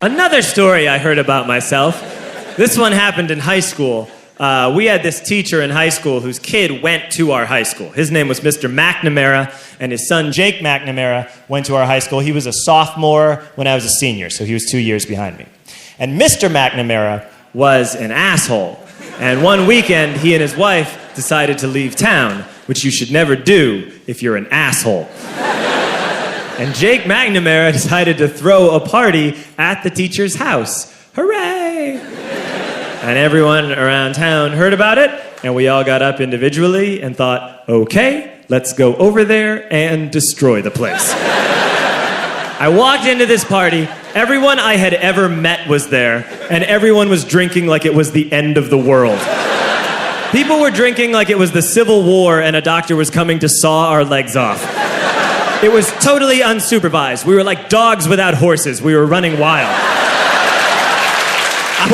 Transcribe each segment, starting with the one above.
Another story I heard about myself. This one happened in high school. We had this teacher in high school whose kid went to our high school. His name was Mr. McNamara, and his son Jake McNamara went to our high school. He was a sophomore when I was a senior, so he was 2 years behind me. And Mr. McNamara was an asshole. And one weekend, he and his wife decided to leave town, which you should never do if you're an asshole. And Jake McNamara decided to throw a party at the teacher's house. Hooray! And everyone around town heard about it, and we all got up individually and thought, okay, let's go over there and destroy the place. I walked into this party, everyone I had ever met was there, and everyone was drinking like it was the end of the world. People were drinking like it was the Civil War and a doctor was coming to saw our legs off. It was totally unsupervised. We were like dogs without horses. We were running wild. I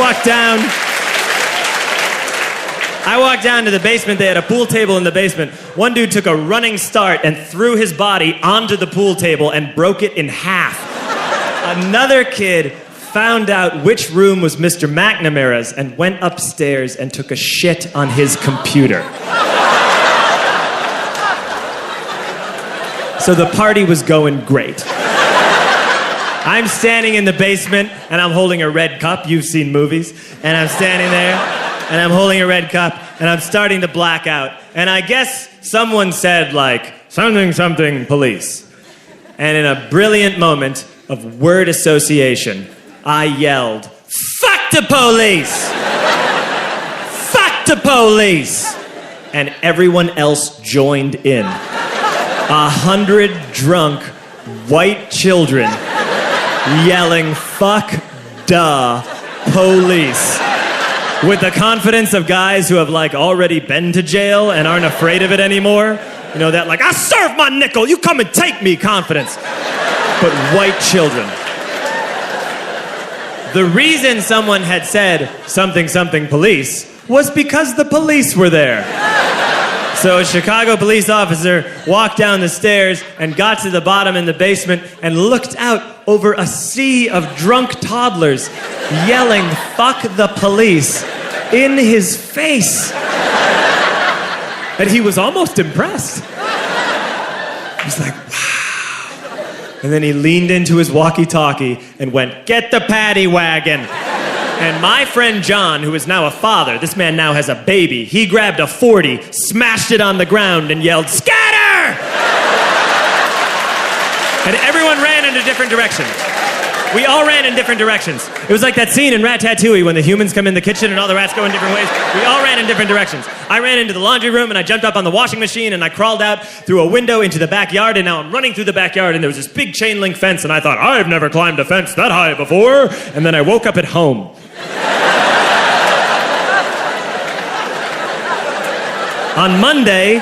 walked down to the basement. They had a pool table in the basement. One dude took a running start and threw his body onto the pool table and broke it in half. Another kid found out which room was Mr. McNamara's and went upstairs and took a shit on his computer. So the party was going great. I'm standing in the basement and I'm holding a red cup. You've seen movies. And I'm standing there and I'm holding a red cup and I'm starting to black out. And I guess someone said like, something, something, police. And in a brilliant moment of word association, I yelled, fuck the police! Fuck the police! And everyone else joined in. 100 drunk white children yelling, fuck the police. With the confidence of guys who have like already been to jail and aren't afraid of it anymore. You know, that like, I serve my nickel, you come and take me confidence. But white children. The reason someone had said something, something police was because the police were there. So a Chicago police officer walked down the stairs and got to the bottom in the basement and looked out over a sea of drunk toddlers yelling, fuck the police, in his face. And he was almost impressed. He was like, wow. And then he leaned into his walkie-talkie and went, get the paddy wagon. And my friend John, who is now a father, this man now has a baby, he grabbed a 40, smashed it on the ground and yelled, scatter! And everyone ran in a different direction. We all ran in different directions. It was like that scene in Ratatouille when the humans come in the kitchen and all the rats go in different ways. We all ran in different directions. I ran into the laundry room and I jumped up on the washing machine and I crawled out through a window into the backyard and now I'm running through the backyard and there was this big chain link fence and I thought, I've never climbed a fence that high before. And then I woke up at home. On Monday,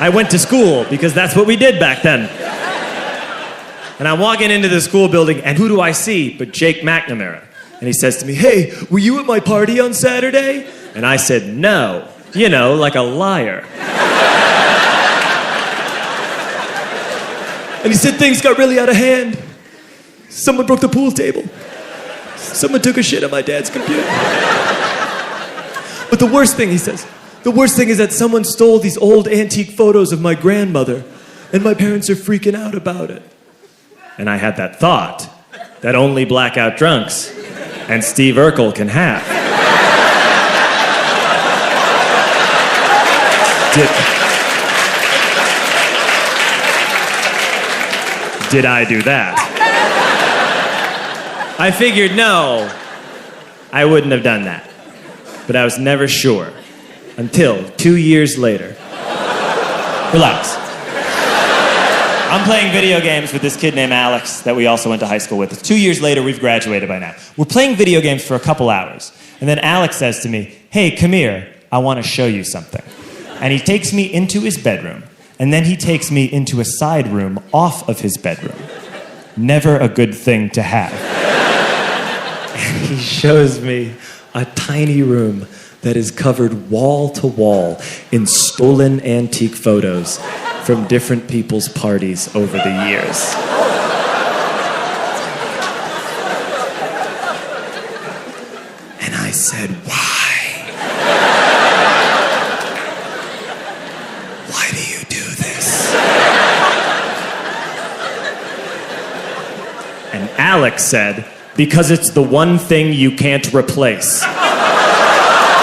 I went to school because that's what we did back then. And I'm walking into the school building, and who do I see but Jake McNamara? And he says to me, hey, were you at my party on Saturday? And I said, no. You know, like a liar. And he said, things got really out of hand. Someone broke the pool table. Someone took a shit on my dad's computer. But the worst thing, he says, the worst thing is that someone stole these old antique photos of my grandmother, and my parents are freaking out about it. And I had that thought that only blackout drunks and Steve Urkel can have. Did I do that? I figured, no, I wouldn't have done that. But I was never sure until 2 years later. Relax. I'm playing video games with this kid named Alex that we also went to high school with. 2 years later, we've graduated by now. We're playing video games for a couple hours. And then Alex says to me, hey, come here, I want to show you something. And he takes me into his bedroom. And then he takes me into a side room off of his bedroom. Never a good thing to have. And he shows me a tiny room that is covered wall to wall in stolen antique photos from different people's parties over the years. I said, why? Why do you do this? And Alex said, because it's the one thing you can't replace.